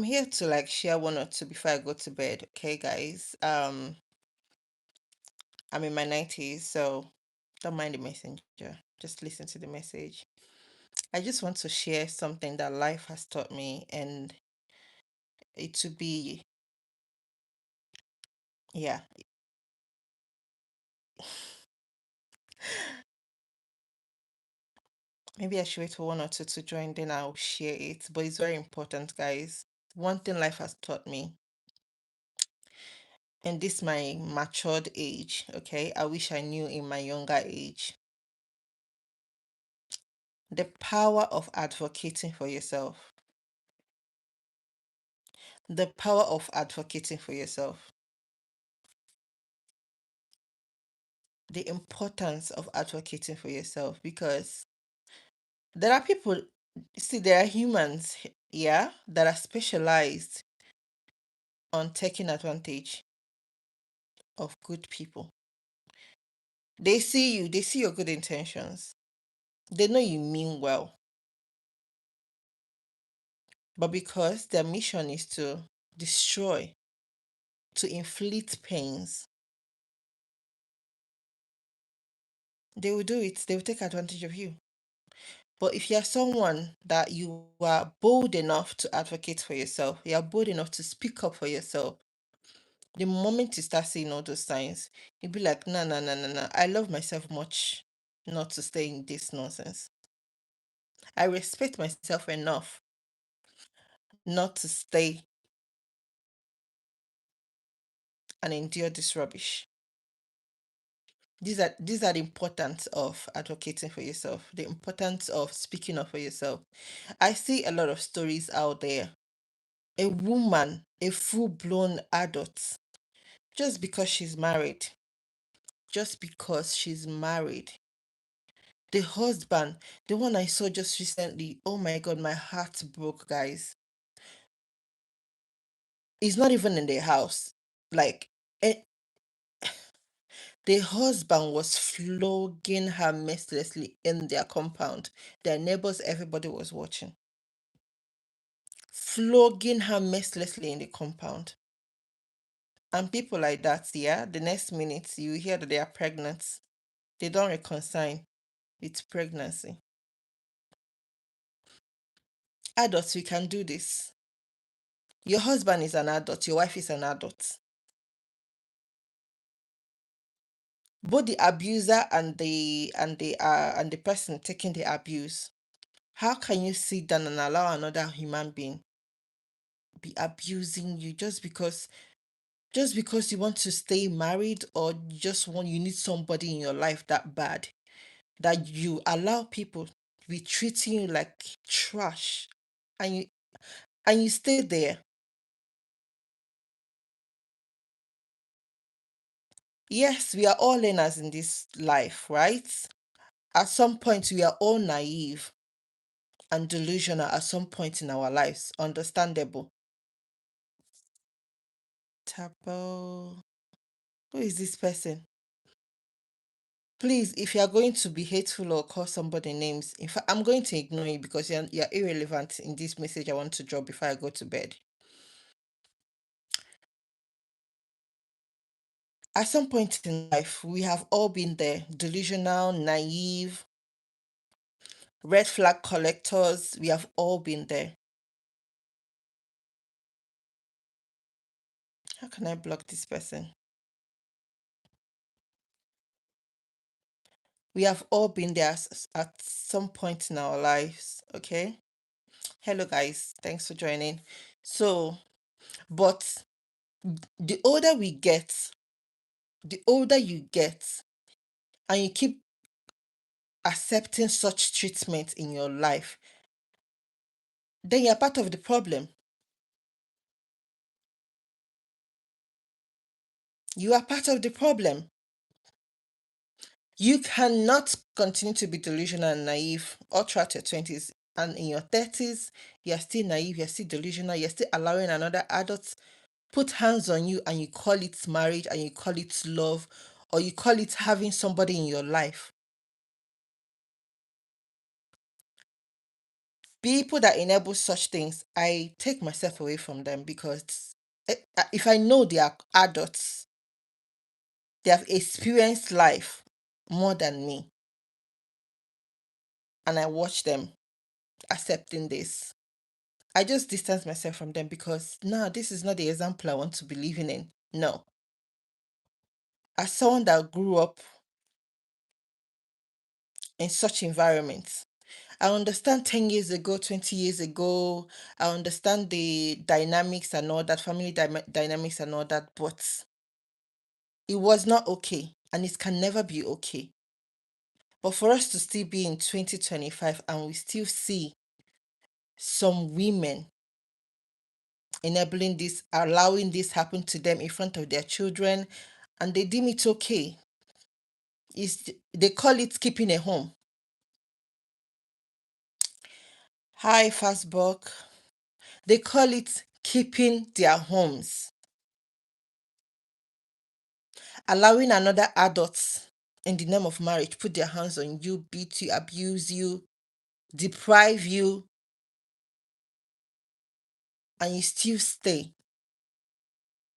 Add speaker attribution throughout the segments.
Speaker 1: here to like share one or two before I go to bed. Okay, guys. I'm in my 90s, so don't mind the messenger. Just listen to the message. I just want to share something that life has taught me, and it to be, yeah. Maybe I should wait for one or two to join, then I'll share it. But it's very important, guys. One thing life has taught me, and this my matured age, okay? I wish I knew in my younger age. The power of advocating for yourself. The power of advocating for yourself. The importance of advocating for yourself, because there are people, see, there are humans, yeah, that are specialized on taking advantage of good people. They see your good intentions. They know you mean well, but because their mission is to destroy, to inflict pains, they will do it. They will take advantage of you. But if you're someone that you are bold enough to advocate for yourself, you are bold enough to speak up for yourself, the moment you start seeing all those signs, you'll be like, no, no, no, no, no. I love myself much not to stay in this nonsense. I respect myself enough not to stay and endure this rubbish. These are the importance of advocating for yourself, the importance of speaking up for yourself. I see a lot of stories out there. A woman, a full-blown adult, just because she's married, just because she's married. The husband, the one I saw just recently, oh my God, my heart broke, guys. He's not even in the house. Like, eh, the husband was flogging her mercilessly in their compound. Their neighbors, everybody was watching. Flogging her mercilessly in the compound. And people like that, yeah, the next minute you hear that they are pregnant. They don't reconcile with pregnancy. Adults, we can do this. Your husband is an adult, your wife is an adult. Both the abuser and the person taking the abuse. How can you sit down and allow another human being be abusing you just because you want to stay married, or you need somebody in your life that bad that you allow people to be treating you like trash, and you stay there. Yes, we are all learners in this life, right? At some point we are all naive and delusional at some point in our lives. Understandable. Tabo. Who is this person? Please, if you are going to be hateful or call somebody names, in fact, I'm going to ignore you because you're irrelevant in this message I want to drop before I go to bed. At some point in life, we have all been there, delusional, naive, red flag collectors. We have all been there. How can I block this person? We have all been there at some point in our lives, okay? Hello, guys. Thanks for joining. So, but the older we get, the older you get, and you keep accepting such treatment in your life, then you're part of the problem. You are part of the problem. You cannot continue to be delusional and naive all throughout your 20s. And in your 30s, you're still naive, you're still delusional, you're still allowing another adult put hands on you, and you call it marriage, and you call it love, or you call it having somebody in your life. People that enable such things, I take myself away from them because if I know they are adults, they have experienced life more than me, and I watch them accepting this, I just distance myself from them because no, this is not the example I want to be living in. No. As someone that grew up in such environments, I understand 10 years ago, 20 years ago, I understand the dynamics and all that, family dynamics and all that, but it was not okay and it can never be okay. But for us to still be in 2025 and we still see some women enabling this, allowing this happen to them in front of their children, and they deem it okay. They call it keeping a home. Hi, Fastbook. They call it keeping their homes. Allowing another adult in the name of marriage put their hands on you, beat you, abuse you, deprive you, and you still stay.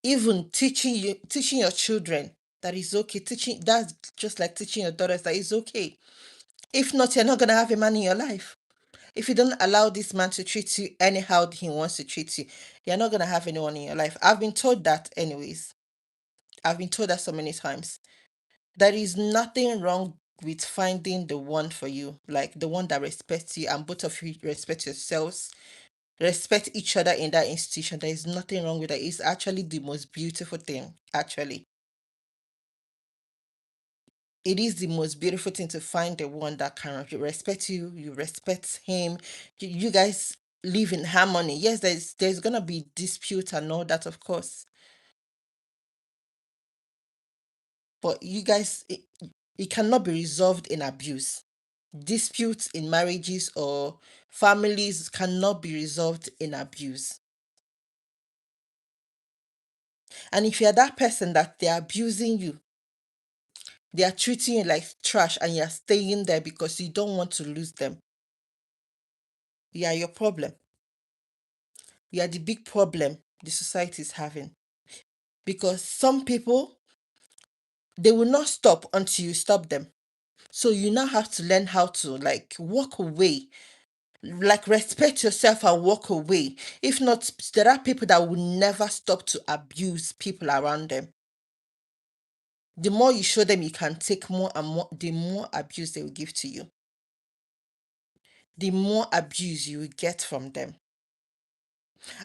Speaker 1: Even teaching your children that is okay. Teaching that's just like teaching your daughters that is okay. If not, you're not gonna have a man in your life. If you don't allow this man to treat you anyhow he wants to treat you, you're not gonna have anyone in your life. I've been told that anyways. I've been told that so many times. There is nothing wrong with finding the one for you, like the one that respects you and both of you respect yourselves, respect each other in that institution. There is nothing wrong with that. It's actually the most beautiful thing, actually. It is the most beautiful thing to find the one that can respect you, you respect him, you guys live in harmony. Yes, there's gonna be dispute and all that, of course, but you guys, it cannot be resolved in abuse. Disputes in marriages or families cannot be resolved in abuse. And if you're that person that they're abusing you, they are treating you like trash, and you're staying there because you don't want to lose them, you are your problem. You are the big problem the society is having. Because some people, they will not stop until you stop them. So you now have to learn how to like walk away, like respect yourself and walk away. If not, there are people that will never stop to abuse people around them. The more you show them you can take more and more, the more abuse they will give to you. The more abuse you will get from them.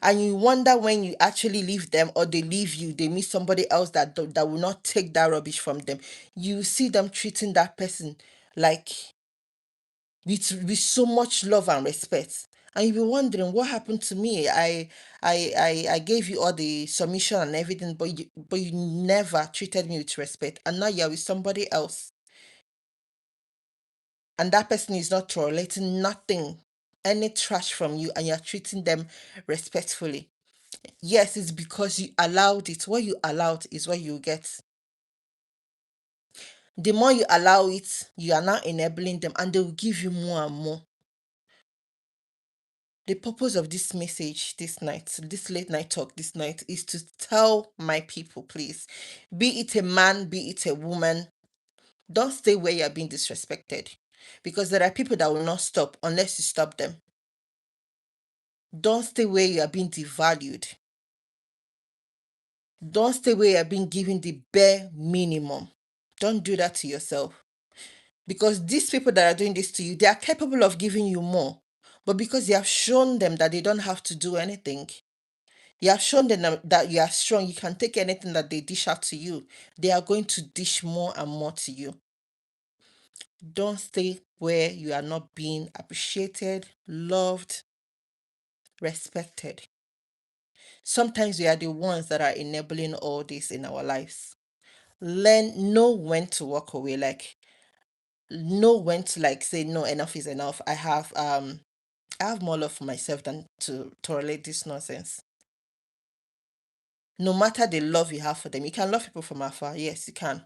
Speaker 1: And you wonder when you actually leave them or they leave you, they meet somebody else that will not take that rubbish from them. You see them treating that person like with so much love and respect. And you'll be wondering what happened to me. I gave you all the submission and everything, but you never treated me with respect. And now you're with somebody else. And that person is not tolerating nothing, any trash from you, and you're treating them respectfully. Yes, it's because you allowed it. What you allowed is what you get. The more you allow it, you are now enabling them, and they will give you more and more. The purpose of this message this night, this late night talk this night, is to tell my people, please, be it a man, be it a woman, don't stay where you're being disrespected. Because there are people that will not stop unless you stop them. Don't stay where you are being devalued. Don't stay where you are being given the bare minimum. Don't do that to yourself. Because these people that are doing this to you, they are capable of giving you more. But because you have shown them that they don't have to do anything, you have shown them that you are strong, you can take anything that they dish out to you, they are going to dish more and more to you. Don't stay where you are not being appreciated, loved, respected. Sometimes we are the ones that are enabling all this in our lives. Know when to walk away, like know when to like say no, enough is enough. I have more love for myself than to tolerate this nonsense. No matter the love you have for them, you can love people from afar. Yes, you can.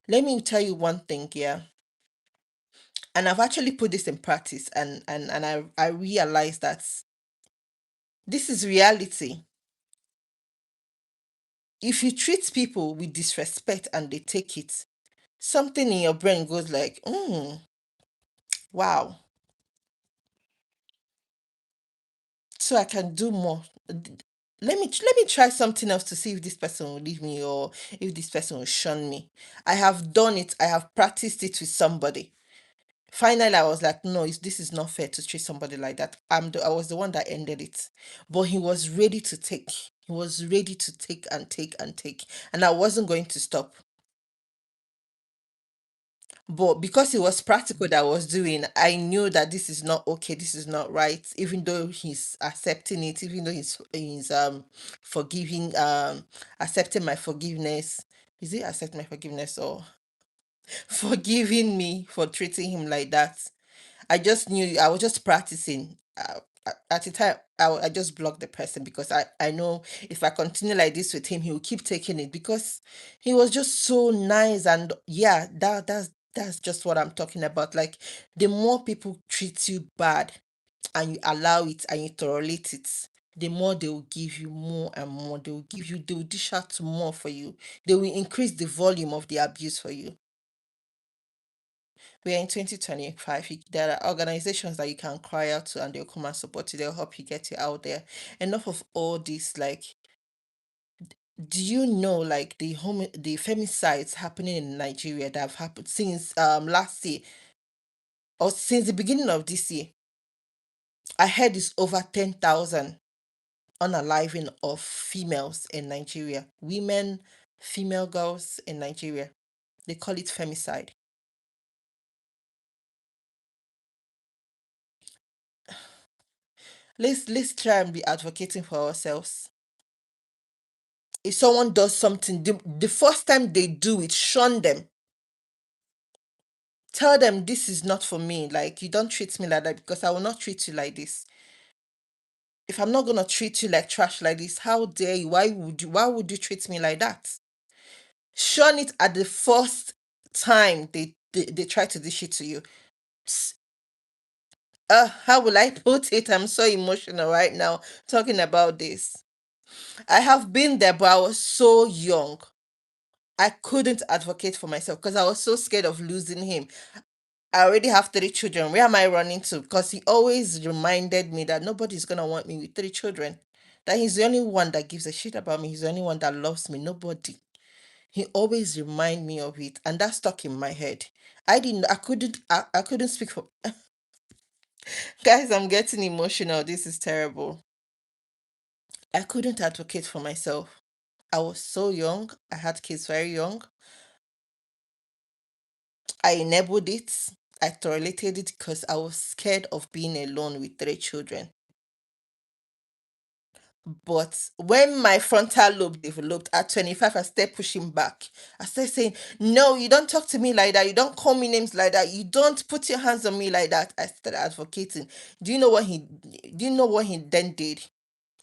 Speaker 1: Let me tell you one thing here. And I've actually put this in practice, and I realized that this is reality. If you treat people with disrespect and they take it, something in your brain goes like, wow, so I can do more. Let me try something else to see if this person will leave me, or if this person will shun me. I have done it. I have practiced it with somebody. Finally, I was like, no, this is not fair to treat somebody like that. I was the one that ended it. But he was ready to take. He was ready to take and take and take. And I wasn't going to stop. But because it was practical that I was doing, I knew that this is not okay, this is not right, even though he's accepting it, even though he's forgiving, accepting my forgiveness. Is he accepting my forgiveness, or forgiving me for treating him like that? I just knew I was just practicing. At the time, I just blocked the person, because I know if I continue like this with him, he will keep taking it, because he was just so nice. And yeah, that's just what I'm talking about. Like, the more people treat you bad and you allow it and you tolerate it, the more they will give you more and more. They will dish out more for you. They will increase the volume of the abuse for you. We are in 2025. There are organizations that you can cry out to, and they'll come and support you. They'll help you get it out there. Enough of all this. Like, do you know, like, the femicides happening in Nigeria that have happened since last year, or since the beginning of this year? I heard it's over 10,000 unaliving of females in Nigeria. Women, female girls in Nigeria. They call it femicide. Let's try and be advocating for ourselves. If someone does something, the first time they do it, shun them. Tell them, this is not for me. Like, you don't treat me like that, because I will not treat you like this. If I'm not gonna treat you like trash like this, how dare you? Why would you treat me like that? Shun it at the first time they try to dish it to you. S- how will I put it? I'm so emotional right now talking about this. I have been there, but I was so young. I couldn't advocate for myself because I was so scared of losing him. I already have 3 children. Where am I running to? Because he always reminded me that nobody's gonna want me with 3 children. That he's the only one that gives a shit about me. He's the only one that loves me. Nobody. He always remind me of it, and that stuck in my head. I couldn't speak for guys. I'm getting emotional. This is terrible. I couldn't advocate for myself. I was so young. I had kids very young. I enabled it. I tolerated it because I was scared of being alone with 3 children. But when my frontal lobe developed at 25, I started pushing back. I started saying, no, you don't talk to me like that. You don't call me names like that. You don't put your hands on me like that. I started advocating. Do you know what he then did?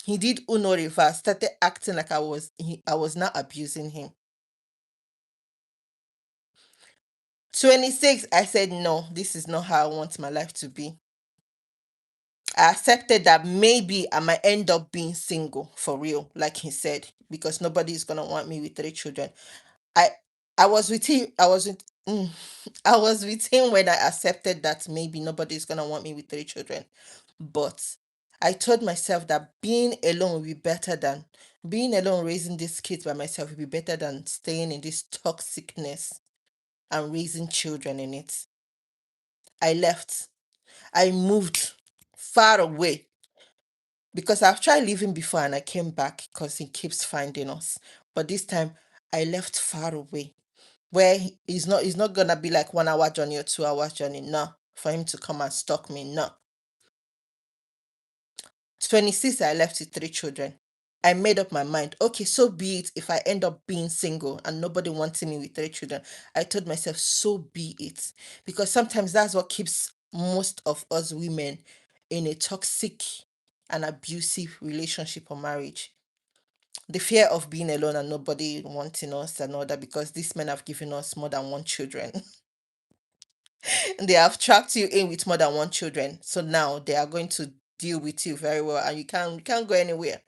Speaker 1: He did Uno reverse, started acting like I was not abusing him. 26, I said, no, this is not how I want my life to be. I accepted that maybe I might end up being single for real, like he said, because nobody's gonna want me with 3 children. I I was with him. I was with him when I accepted that maybe nobody's gonna want me with 3 children. But I told myself that being alone would be better than being alone, raising these kids by myself would be better than staying in this toxicness and raising children in it. I left. I moved far away, because I've tried leaving before and I came back because he keeps finding us. But this time I left far away, where he's not gonna be like 1 hour journey or 2 hours journey. No, for him to come and stalk me. No. 26, I left with 3 children. I made up my mind. Okay, so be it. If I end up being single and nobody wanting me with 3 children, I told myself, so be it. Because sometimes that's what keeps most of us women in a toxic and abusive relationship or marriage. The fear of being alone and nobody wanting us and all that, because these men have given us more than one children. They have tracked you in with more than one children. So now they are going to deal with you very well and you can't go anywhere.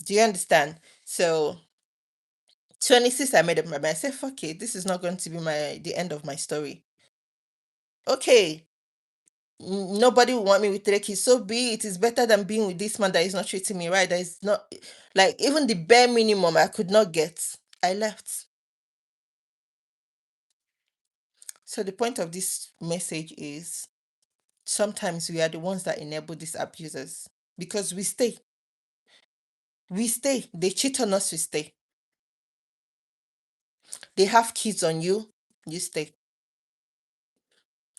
Speaker 1: Do you understand? So 26, I made up my mind. I said, fuck it, this is not going to be the end of my story. Okay. Nobody will want me with 3 kids. So be it. It's better than being with this man that is not treating me right. That is not like even the bare minimum I could not get. I left. So the point of this message is sometimes we are the ones that enable these abusers because we stay. We stay. They cheat on us, we stay. They have kids on you, you stay.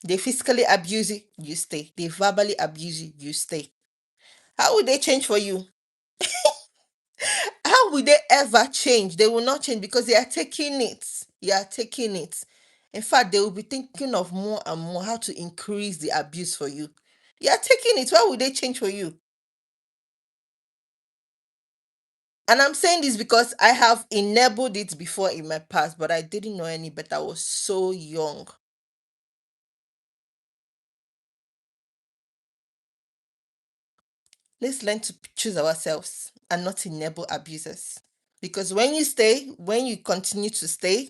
Speaker 1: They physically abuse you stay. They verbally abuse you stay. How will they change for you? How will they ever change? They will not change because they are taking it. You are taking it. In fact, they will be thinking of more and more how to increase the abuse for you. You are taking it. Why would they change for you? And I'm saying this because I have enabled it before in my past, but I didn't know any better. I was so young. Let's learn to choose ourselves and not enable abusers. Because when you continue to stay,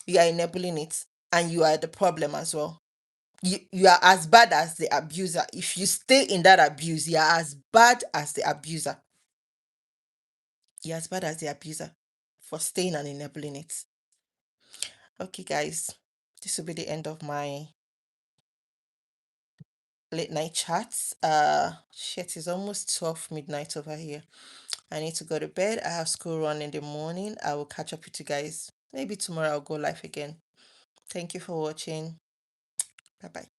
Speaker 1: you are enabling it and you are the problem as well. You are as bad as the abuser. If you stay in that abuse, you are as bad as the abuser. You're as bad as the abuser for staying and enabling it. Okay, guys, this will be the end of my late night chats. Shit, it's almost 12 midnight over here. I need to go to bed. I have school run in the morning. I will catch up with you guys. Maybe tomorrow I'll go live again. Thank you for watching. Bye bye.